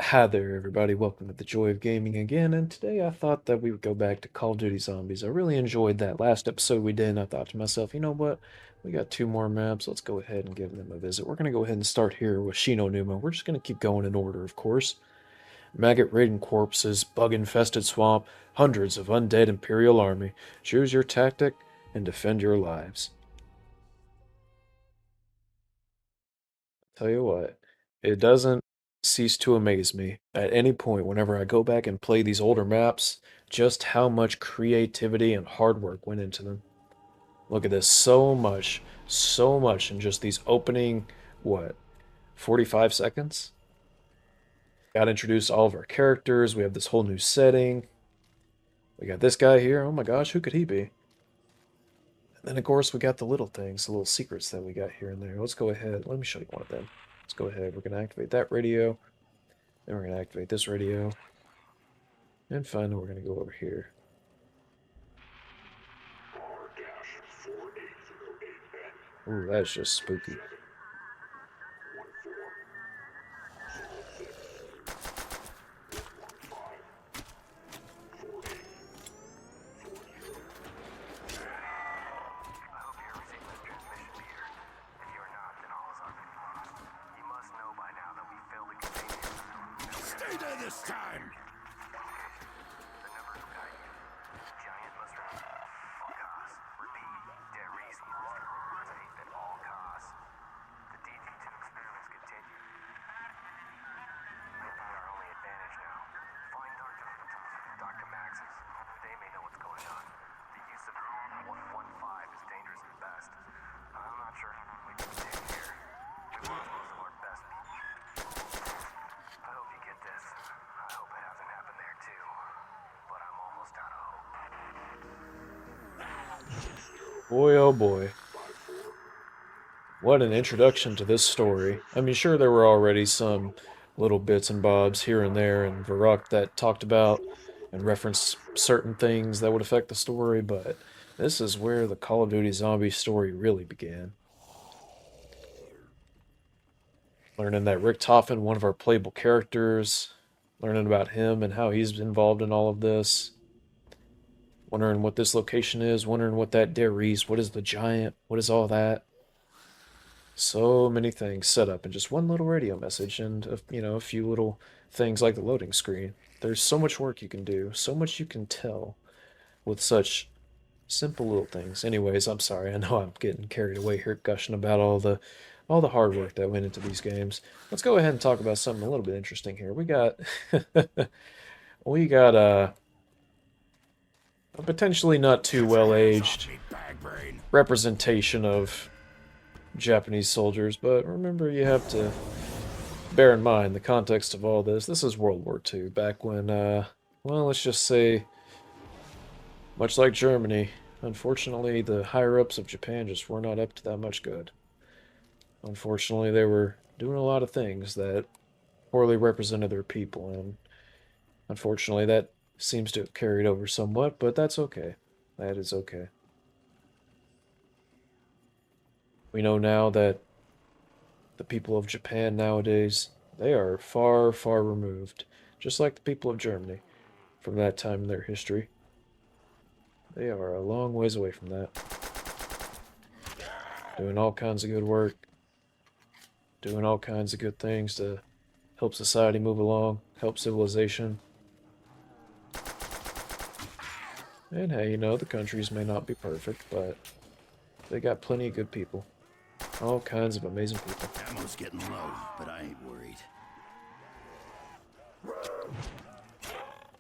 Hi there, everybody. Welcome to the Joy of Gaming again. And today I thought that we would go back to Call of Duty Zombies. I really enjoyed that last episode we did, and I thought to myself, you know what? We got two more maps. Let's go ahead and give them a visit. We're going to go ahead and start here with Shino Numa. We're just going to keep going in order, of course. Maggot-ridden corpses, bug-infested swamp, hundreds of undead Imperial army. Choose your tactic and defend your lives. Tell you what, it doesn't cease to amaze me at any point whenever I go back and play these older maps, just how much creativity and hard work went into them. Look at this, so much in just these opening, what, 45 seconds? Got introduced all of our characters, we have this whole new setting. We got this guy here, oh my gosh, who could he be? And then of course we got the little things, the little secrets that we got here and there. Let's go ahead, let me show you one of them. Let's go ahead, we're going to activate that radio. Then we're going to activate this radio. And finally, we're going to go over here. Ooh, that's just spooky. Stay there this time! Boy, oh boy. What an introduction to this story. I mean, sure, there were already some little bits and bobs here and there in Varrock that talked about and referenced certain things that would affect the story, but this is where the Call of Duty zombie story really began. Learning that Rick Toffin, one of our playable characters, learning about him and how he's involved in all of this. Wondering what this location is, wondering what that Der Riese, what is the giant, what is all that? So many things set up in just one little radio message and, a few little things like the loading screen. There's so much work you can do, so much you can tell with such simple little things. Anyways, I'm sorry. I know I'm getting carried away here gushing about all the hard work that went into these games. Let's go ahead and talk about something a little bit interesting here. We got a potentially not too well-aged representation of Japanese soldiers, but remember you have to bear in mind the context of all this. This is World War II, back when, well, let's just say, much like Germany, unfortunately the higher-ups of Japan just were not up to that much good. Unfortunately, they were doing a lot of things that poorly represented their people, and unfortunately that seems to have carried over somewhat, but that's okay. That is okay. We know now that the people of Japan nowadays, they are far, far removed, just like the people of Germany, from that time in their history. They are a long ways away from that. Doing all kinds of good work, doing all kinds of good things to help society move along, help civilization. And hey, the countries may not be perfect, but they got plenty of good people. All kinds of amazing people. Ammo's getting low, but I ain't worried.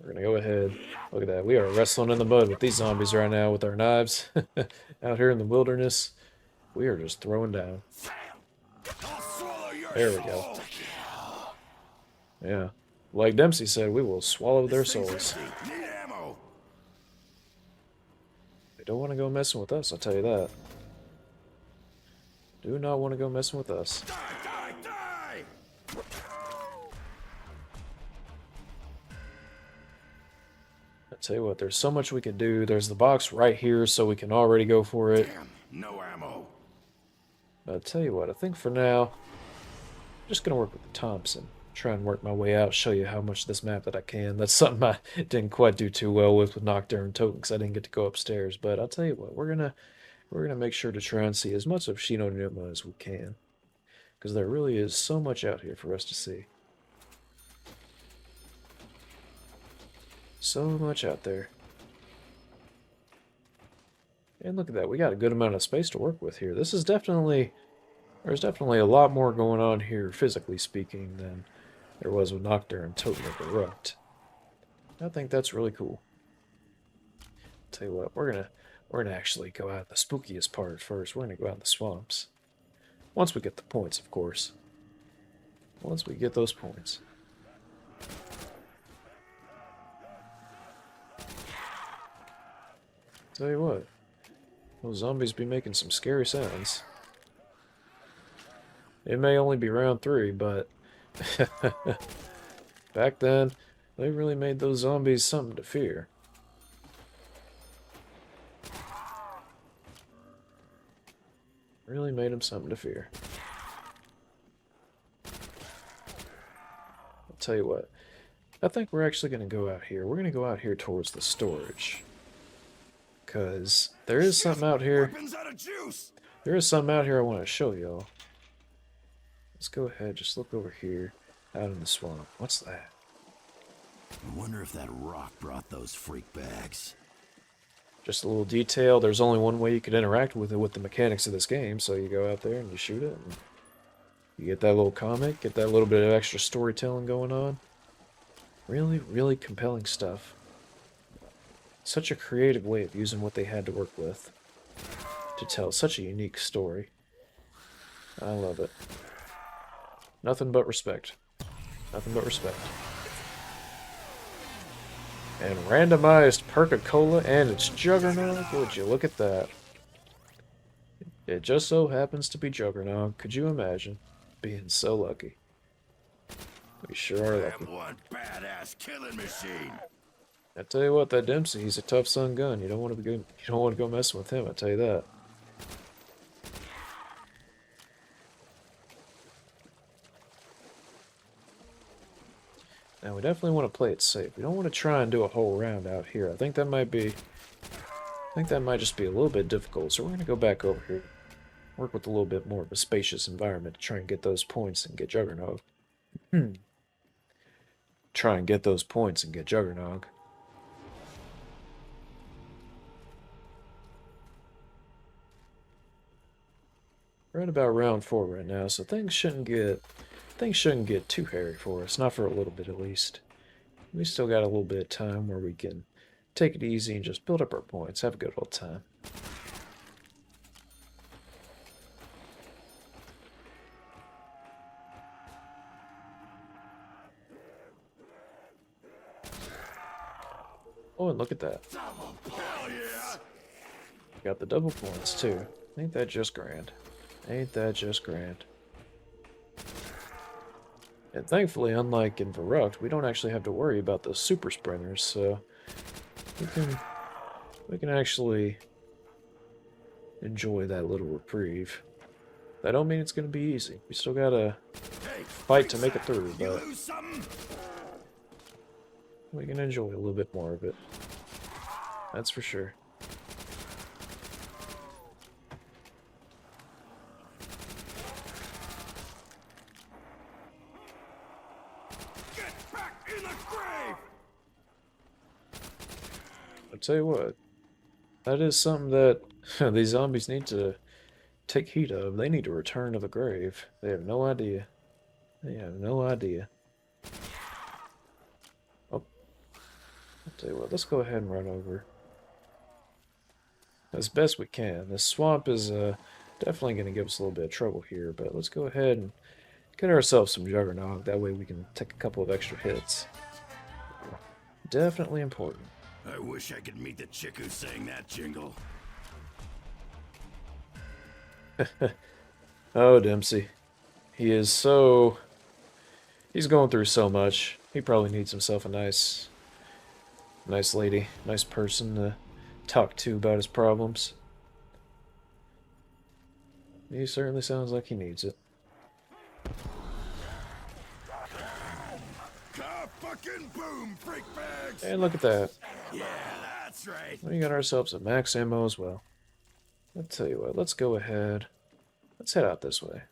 We're gonna go ahead. Look at that. We are wrestling in the mud with these zombies right now with our knives. Out here in the wilderness, we are just throwing down. There we go. Yeah. Like Dempsey said, we will swallow their souls. They don't want to go messing with us, I'll tell you that. Do not want to go messing with us. Die, die, die! I tell you what, there's so much we can do. There's the box right here, so we can already go for it. Damn, no ammo. But I tell you what, I think for now, I'm just gonna work with the Thompson. Try and work my way out, show you how much of this map that I can. That's something I didn't quite do too well with Nocturne Totem because I didn't get to go upstairs. But I'll tell you what, we're gonna make sure to try and see as much of Shinonuma as we can because there really is so much out here for us to see. So much out there. And look at that, we got a good amount of space to work with here. There's definitely a lot more going on here, physically speaking, than there was with Nocturne Totem of Erupt. I think that's really cool. Tell you what, we're gonna actually go out the spookiest part first. We're gonna go out in the swamps. Once we get the points, of course. Once we get those points. Tell you what, those zombies be making some scary sounds. It may only be round 3, but back then, they really made those zombies something to fear. Really made them something to fear. I'll tell you what, I think we're actually going to go out here. We're going to go out here towards the storage. Because there is something out here. There is something out here I want to show y'all. Let's go ahead, just look over here, out in the swamp. What's that? I wonder if that rock brought those freak bags. Just a little detail. There's only one way you could interact with it with the mechanics of this game, so you go out there and you shoot it, and you get that little comic, get that little bit of extra storytelling going on. Really, really compelling stuff. Such a creative way of using what they had to work with to tell such a unique story. I love it. Nothing but respect. Nothing but respect. And randomized Perca-Cola and its Juggernog. Would you look at that? It just so happens to be Juggernog. Could you imagine being so lucky? We sure are lucky. One badass killing machine. I tell you what, that Dempsey, he's a tough son gun. You don't want to go messing with him, I tell you that. Now we definitely want to play it safe. We don't want to try and do a whole round out here. I think that might just be a little bit difficult. So we're going to go back over here. Work with a little bit more of a spacious environment to try and get those points and get Juggernog. Try and get those points and get Juggernog. We're at about round 4 right now, so things shouldn't get too hairy for us, not for a little bit at least. We still got a little bit of time where we can take it easy and just build up our points, have a good old time. Oh, and look at that. Hell yeah! Got the double points too. Ain't that just grand? Ain't that just grand? And thankfully, unlike in Verrucht, we don't actually have to worry about the super sprinters, so we can actually enjoy that little reprieve. That don't mean it's gonna be easy. We still gotta fight to make it through, but we can enjoy a little bit more of it. That's for sure. I'll tell you what, that is something that these zombies need to take heed of. They need to return to the grave. They have no idea. They have no idea. Oh, I'll tell you what, let's go ahead and run over as best we can. This swamp is definitely going to give us a little bit of trouble here, but let's go ahead and get ourselves some Juggernog. That way we can take a couple of extra hits. Definitely important. I wish I could meet the chick who sang that jingle. Oh, Dempsey. He's going through so much. He probably needs himself a nice lady, nice person to talk to about his problems. He certainly sounds like he needs it. fucking boom, freak bags! And look at that. Yeah, that's right. We got ourselves a max ammo as well. I'll tell you what, let's go ahead. Let's head out this way.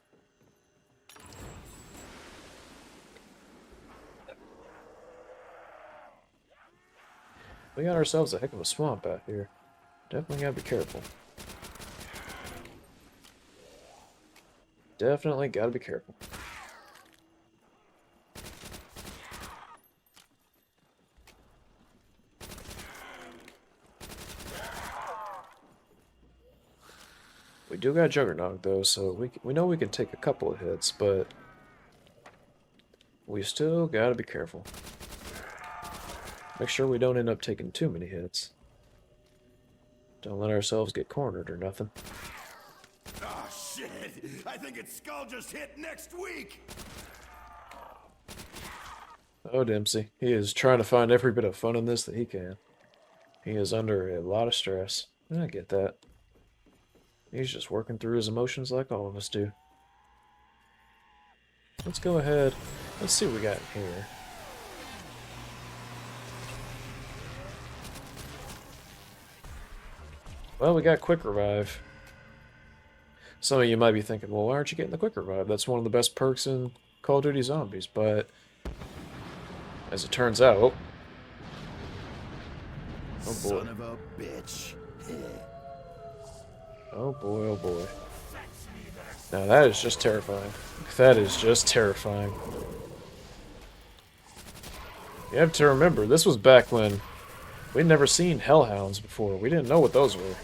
We got ourselves a heck of a swamp out here. Definitely gotta be careful. Definitely gotta be careful. We do got Juggernog though, so we know we can take a couple of hits, but we still gotta be careful. Make sure we don't end up taking too many hits. Don't let ourselves get cornered or nothing. Oh shit! I think its skull just hit next week! Oh, Dempsey. He is trying to find every bit of fun in this that he can. He is under a lot of stress. And I get that. He's just working through his emotions like all of us do. Let's go ahead. Let's see what we got in here. Well, we got Quick Revive. Some of you might be thinking, well, why aren't you getting the Quick Revive? That's one of the best perks in Call of Duty Zombies, but as it turns out... Oh boy. Son of a bitch. Oh boy, oh boy. Now that is just terrifying. That is just terrifying. You have to remember, this was back when we'd never seen hellhounds before. We didn't know what those were.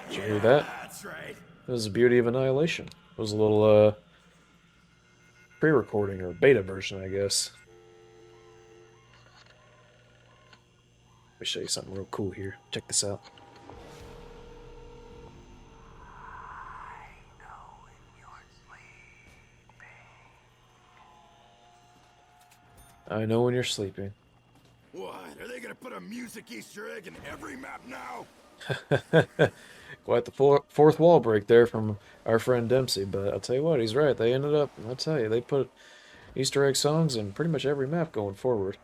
Did you hear that? That's right. That was the beauty of Annihilation. It was a little, pre-recording, or beta version, I guess. Let me show you something real cool here. Check this out. I know when you're sleeping. What? Are they gonna put a music Easter egg in every map now? Quite the fourth wall break there from our friend Dempsey, but I'll tell you what, he's right. They ended up, I'll tell you, they put Easter egg songs in pretty much every map going forward.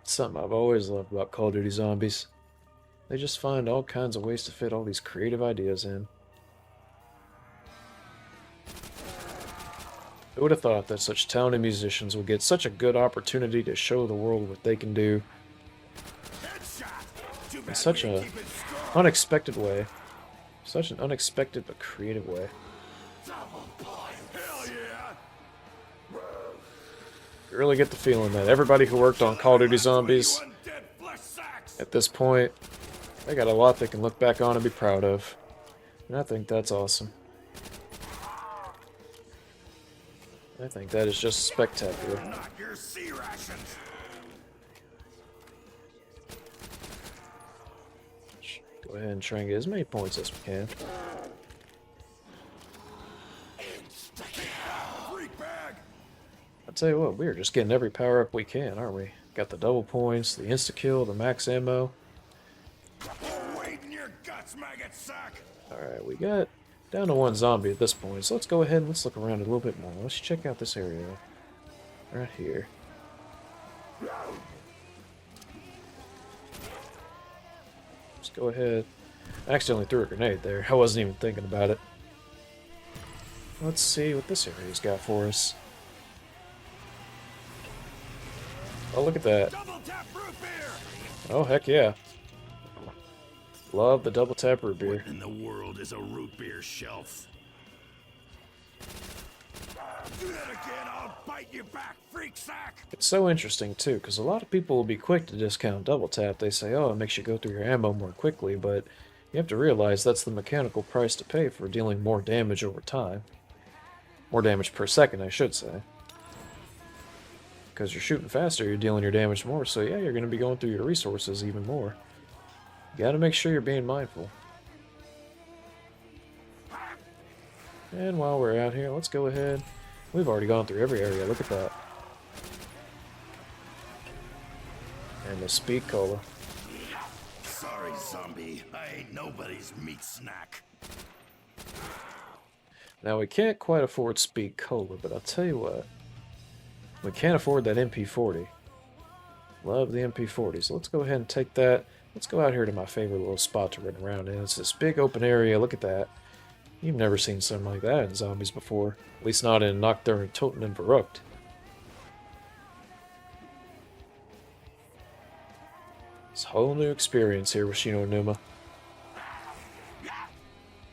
It's something I've always loved about Call of Duty Zombies. They just find all kinds of ways to fit all these creative ideas in. Who would have thought that such talented musicians would get such a good opportunity to show the world what they can do in such an unexpected way. Such an unexpected but creative way. Hell yeah! You really get the feeling that everybody who worked on Call of Duty Zombies at this point, they got a lot they can look back on and be proud of. And I think that's awesome. I think that is just spectacular. Not your sea rations. Go ahead and try and get as many points as we can. Freak bag. I'll tell you what, we're just getting every power up we can, aren't we? Got the double points, the insta-kill, the max ammo. Wait in your guts, maggot sack. Alright, we got down to one zombie at this point, so let's go ahead and let's look around a little bit more. Let's check out this area. Right here. Let's go ahead. I accidentally threw a grenade there. I wasn't even thinking about it. Let's see what this area's got for us. Oh, look at that. Double tap root beer. Oh, heck yeah. Love the double tap root beer. What in the world is a root beer shelf? Do that again, I'll bite you back, freak sack. It's so interesting, too, because a lot of people will be quick to discount double tap. They say, oh, it makes you go through your ammo more quickly, but you have to realize that's the mechanical price to pay for dealing more damage over time. More damage per second, I should say. Because you're shooting faster, you're dealing your damage more, so yeah, you're going to be going through your resources even more. You gotta make sure you're being mindful. And while we're out here, let's go ahead. We've already gone through every area, look at that. And the speed cola. Sorry, zombie. I ain't nobody's meat snack. Now, we can't quite afford Speed Cola, but I'll tell you what. We can't afford that MP40. Love the MP40, so let's go ahead and take that. Let's go out here to my favorite little spot to run around in. It's this big open area. Look at that. You've never seen something like that in zombies before. At least not in Nocturne, Toten, and Verrucht. It's a whole new experience here with Shino Numa.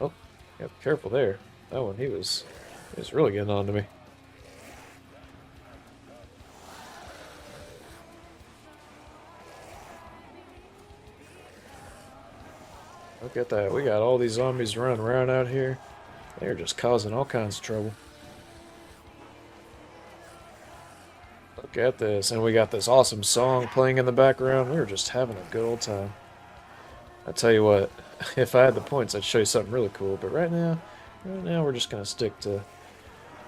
Oh, yeah, careful there. That one, he was really getting on to me. Look at that. We got all these zombies running around out here. They're just causing all kinds of trouble. Look at this. And we got this awesome song playing in the background. We were just having a good old time. I tell you what, if I had the points, I'd show you something really cool. But right now we're just going to stick to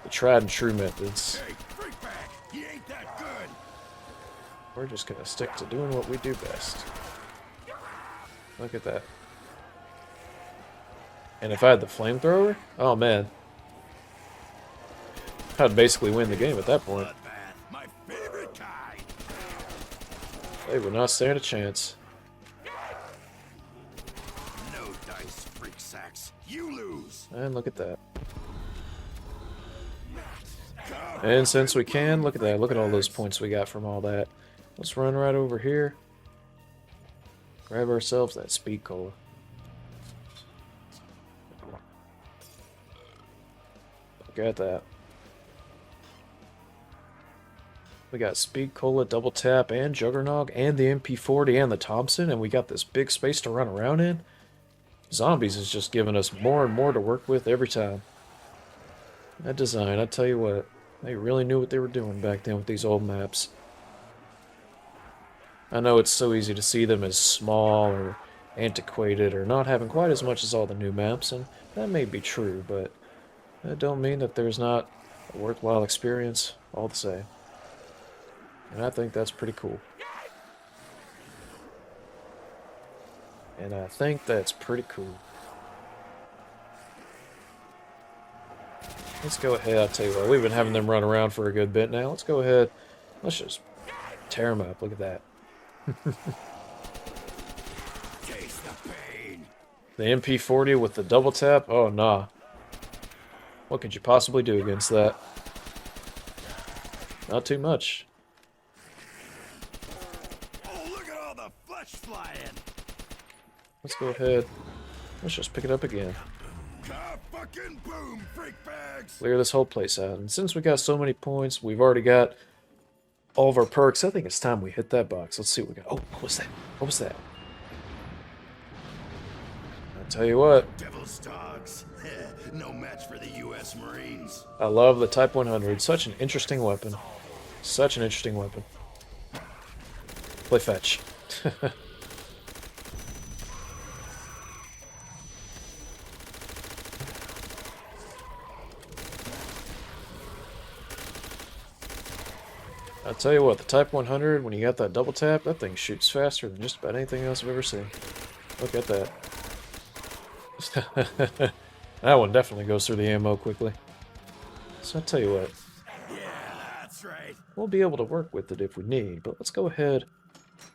the tried and true methods. Hey, freak bag! He ain't that good! We're just going to stick to doing what we do best. Look at that. And if I had the flamethrower, oh man, I'd basically win the game at that point. Bloodbath, my favorite kind. They would not stand a chance. No dice, freak sacks. You lose. And look at that. And since we can, look at that. Look at all those points we got from all that. Let's run right over here. Grab ourselves that Speed Cola. Look at that. We got Speed Cola, Double Tap, and Juggernog, and the MP40, and the Thompson, and we got this big space to run around in. Zombies is just giving us more and more to work with every time. That design, I tell you what, they really knew what they were doing back then with these old maps. I know it's so easy to see them as small or antiquated or not having quite as much as all the new maps, and that may be true, but that don't mean that there's not a worthwhile experience all the same. And I think that's pretty cool. And I think that's pretty cool. Let's go ahead. I'll tell you what, we've been having them run around for a good bit now. Let's go ahead. Let's just tear them up. Look at that. Taste the pain. The MP40 with the double tap? Oh, nah. What could you possibly do against that? Not too much. Oh, look at all the flesh flying. Let's go ahead. Let's just pick it up again. Fucking boom, freak bags. Clear this whole place out. And since we got so many points, we've already got all of our perks. I think it's time we hit that box. Let's see what we got. Oh, what was that? What was that? I'll tell you what. Devil's dogs. No match for the U.S. Marines. I love the Type 100. Such an interesting weapon. Such an interesting weapon. Play fetch. I'll tell you what, the Type 100, when you got that double tap, that thing shoots faster than just about anything else I've ever seen. Look at that. That one definitely goes through the ammo quickly. So I'll tell you what, Yeah, that's right. we'll be able to work with it if we need, but let's go ahead.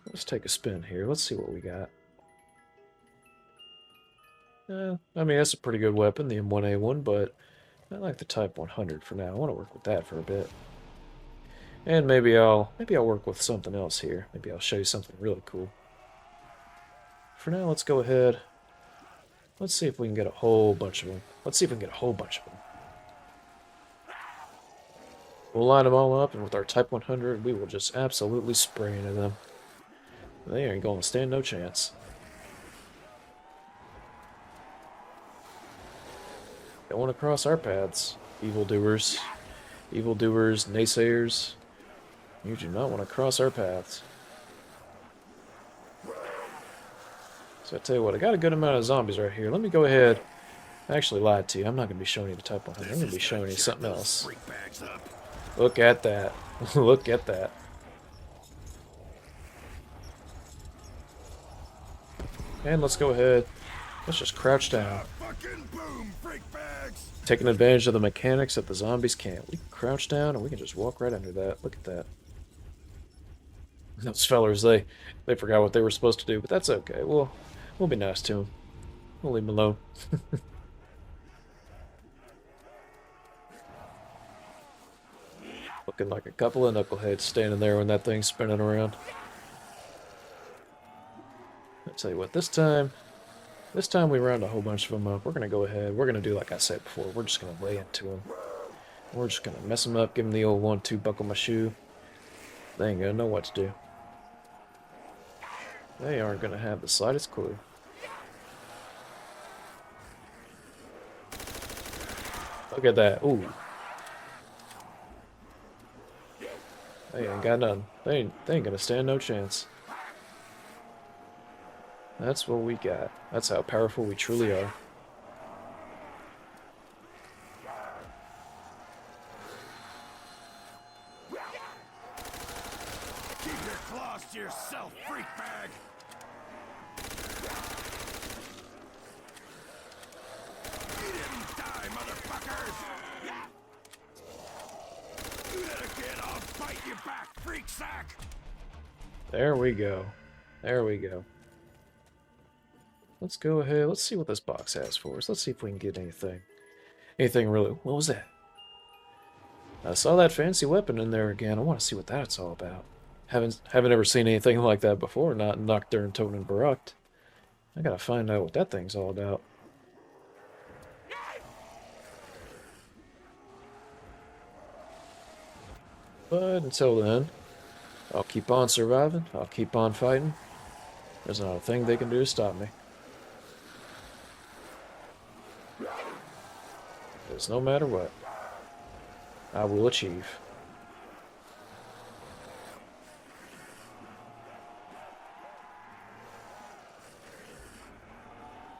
Let's take a spin here. Let's see what we got. I mean, that's a pretty good weapon, the M1A1, but I like the Type 100 for now. I want to work with that for a bit. And maybe I'll work with something else here. Maybe I'll show you something really cool. For now, let's go ahead. Let's see if we can get a whole bunch of them. Let's see if we can get a whole bunch of them. We'll line them all up, and with our Type 100, we will just absolutely spray into them. They ain't gonna stand no chance. Don't want to cross our paths, evildoers. Evildoers, naysayers. You do not want to cross our paths. So I tell you what, I got a good amount of zombies right here. Let me go ahead. I actually lied to you. I'm not going to be showing you the Type 100. I'm going to be showing you something else. Freak bags up. Look at that. Look at that. And let's go ahead. Let's just crouch down. Fucking boom, freak bags! Taking advantage of the mechanics that the zombies can't. We can crouch down and we can just walk right under that. Look at that. Those fellers, they forgot what they were supposed to do, but that's okay. We'll be nice to them. We'll leave them alone. Looking like a couple of knuckleheads standing there when that thing's spinning around. I'll tell you what, this time we round a whole bunch of them up. We're going to go ahead. We're going to do like I said before. We're just going to lay into them. We're just going to mess them up, give them the old 1-2 buckle my shoe. They ain't going to know what to do. They aren't going to have the slightest clue. Look at that. Ooh. They ain't got nothing. They ain't going to stand no chance. That's what we got. That's how powerful we truly are. Keep your claws to yourself, freak bag! You didn't die, motherfuckers! Do that again, I'll bite you back, freak sack! There we go. There we go. Let's go ahead. Let's see what this box has for us. Let's see if we can get anything. Anything really... What was that? I saw that fancy weapon in there again. I want to see what that's all about. Haven't ever seen anything like that before. Not Nocturne, Toten, and Barucht. I gotta find out what that thing's all about. But until then, I'll keep on surviving. I'll keep on fighting. There's not a thing they can do to stop me. Because no matter what, I will achieve.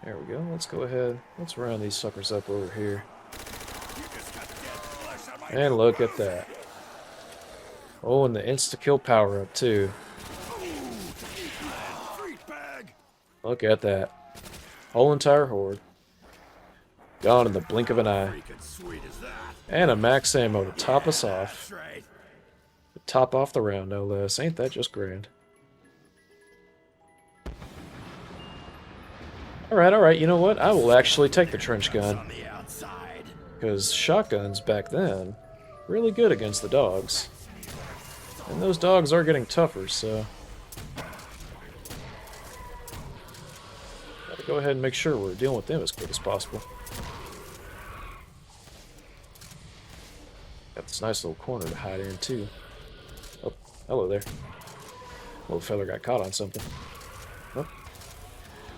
There we go. Let's go ahead. Let's round these suckers up over here. And look at that. Oh, and the insta-kill power-up, too. Look at that. Whole entire horde. Gone in the blink of an eye. And a max ammo to top us off. To top off the round, no less. Ain't that just grand? Alright, you know what? I will actually take the trench gun. Because shotguns back then, really good against the dogs. And those dogs are getting tougher, so... Gotta go ahead and make sure we're dealing with them as quick as possible. Got this nice little corner to hide in, too. Oh, hello there. Little fella got caught on something. Oh.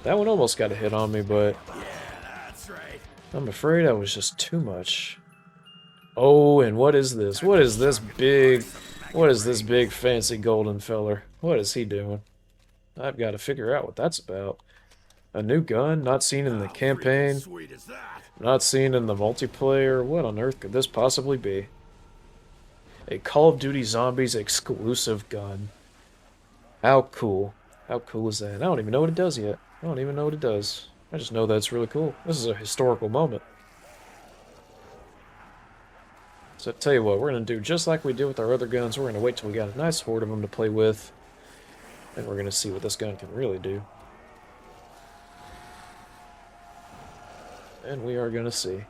That one almost got a hit on me, but... I'm afraid that was just too much. Oh, and what is this? What is this big fancy golden feller? What is he doing? I've got to figure out what that's about. A new gun? Not seen in the campaign? Not seen in the multiplayer? What on earth could this possibly be? A Call of Duty Zombies exclusive gun. How cool. How cool is that? I don't even know what it does yet. I don't even know what it does. I just know that it's really cool. This is a historical moment. So tell you what, we're going to do just like we did with our other guns. We're going to wait till we got a nice horde of them to play with. And we're going to see what this gun can really do. And we are going to see.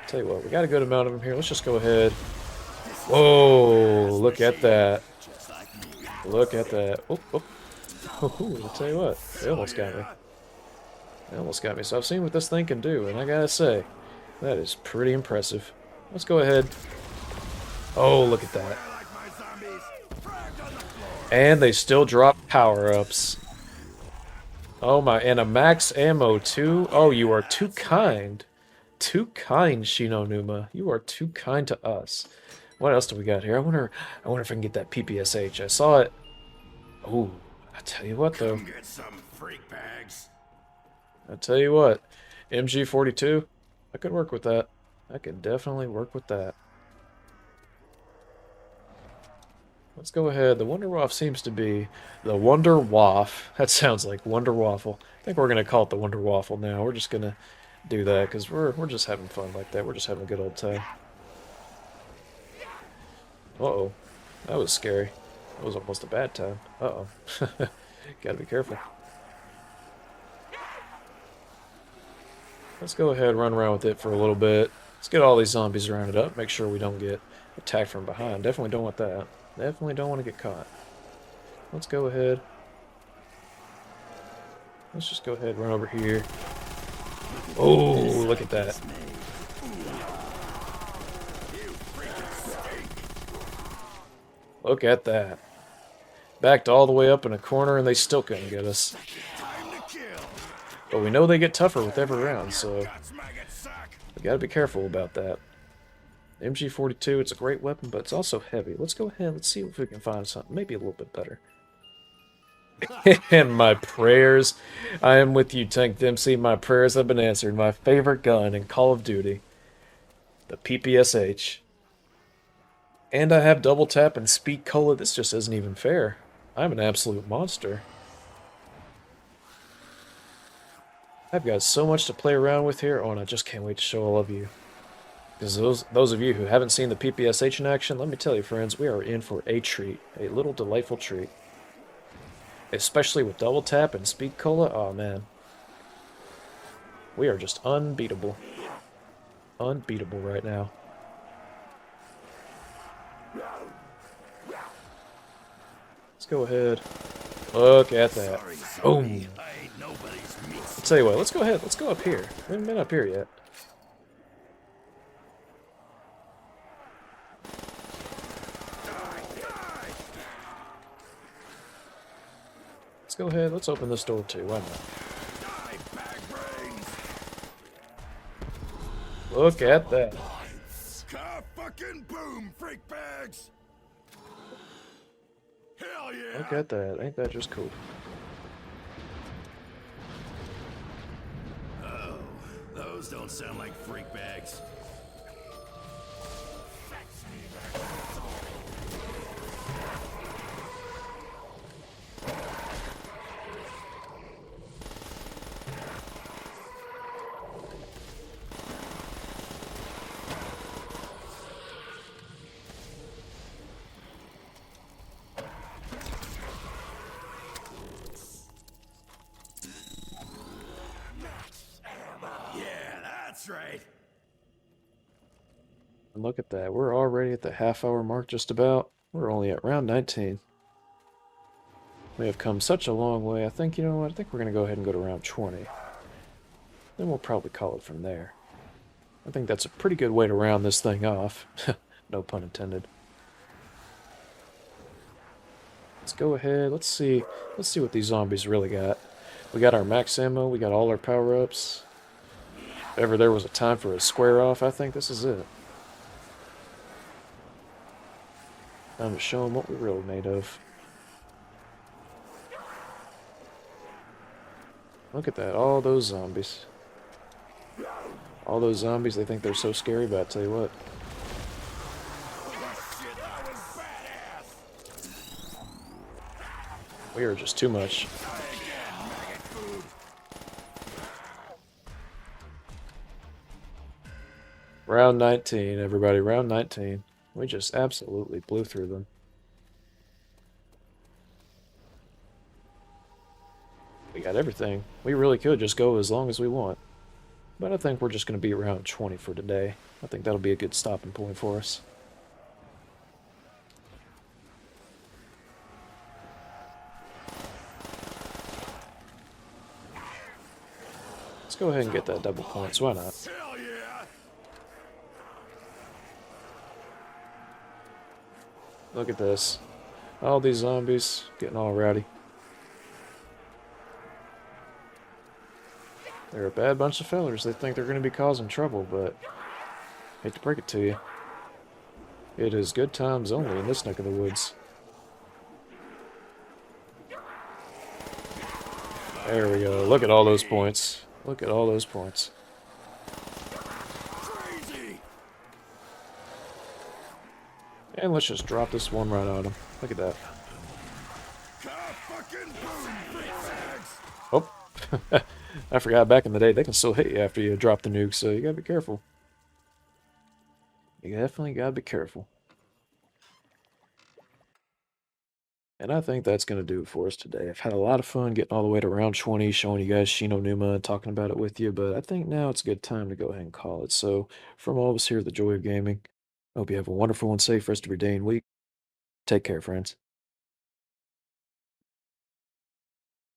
Tell you what, we got a good amount of them here. Let's just go ahead. Whoa, look at that. Look at that. Oh, oh. Oh, I'll tell you what, they almost got me. They almost got me. So I've seen what this thing can do, and I gotta say, that is pretty impressive. Let's go ahead. Oh, look at that. And they still drop power-ups. Oh my, and a max ammo too? Oh, you are too kind. Too kind, Shinonuma. You are too kind to us. What else do we got here? I wonder if I can get that PPSH. I saw it. Oh, I tell you what though. Get some freak bags. I tell you what, MG42, I could work with that. I could definitely work with that. Let's go ahead. The Wonder Waff seems to be the Wonder Waff. That sounds like Wonder Waffle. I think we're gonna call it the Wonder Waffle now. We're just gonna do that because we're just having fun like that. We're just having a good old time. Uh-oh. That was scary. That was almost a bad time. Uh-oh. Gotta be careful. Let's go ahead and run around with it for a little bit. Let's get all these zombies rounded up. Make sure we don't get attacked from behind. Definitely don't want that. Definitely don't want to get caught. Let's go ahead. Let's just go ahead and run over here. Oh, look at that. Look at that. Backed all the way up in a corner and they still couldn't get us. But we know they get tougher with every round, so we gotta be careful about that. MG42, it's a great weapon, but it's also heavy. Let's go ahead, let's see if we can find something maybe a little bit better. And my prayers, I am with you, Tank Dempsey. My prayers have been answered. My favorite gun in Call of Duty, the PPSH. And I have double tap and speed cola. This just isn't even fair. I'm an absolute monster. I've got so much to play around with here. Oh, and I just can't wait to show all of you. Because those of you who haven't seen the PPSH in action, let me tell you, friends, we are in for a treat. A little delightful treat. Especially with double tap and speed cola. Oh, man. We are just unbeatable. Unbeatable right now. Let's go ahead. Look at that. Boom. I'll tell you what, let's go ahead. Let's go up here. We haven't been up here yet. Let's go ahead. Let's open this door too. Why not? Look at that. Fucking boom, freak bags! Hell yeah! Look at that. Ain't that just cool? Oh, those don't sound like freak bags. That's right. And look at that. We're already at the half-hour mark just about. We're only at round 19. We have come such a long way. I think, you know what? I think we're going to go ahead and go to round 20. Then we'll probably call it from there. I think that's a pretty good way to round this thing off. No pun intended. Let's go ahead. Let's see what these zombies really got. We got our max ammo. We got all our power-ups. If ever there was a time for a square off, I think this is it. Time to show them what we're really made of. Look at that, all those zombies. All those zombies, they think they're so scary, but I tell you what. We are just too much. Round 19, everybody, round 19. We just absolutely blew through them. We got everything. We really could just go as long as we want. But I think we're just going to be around 20 for today. I think that'll be a good stopping point for us. Let's go ahead and get that double points. Why not? Look at this. All these zombies getting all rowdy. They're a bad bunch of fellers. They think they're going to be causing trouble, but hate to break it to you. It is good times only in this neck of the woods. There we go. Look at all those points. Look at all those points. And let's just drop this one right on him. Look at that. Oh, I forgot back in the day they can still hit you after you drop the nuke, so you gotta be careful. You definitely gotta be careful. And I think that's going to do it for us today. I've had a lot of fun getting all the way to round 20, showing you guys Shino Numa and talking about it with you, but I think now it's a good time to go ahead and call it. So, from all of us here at the Joy of Gaming, I hope you have a wonderful and safe rest of your day and week. Take care, friends.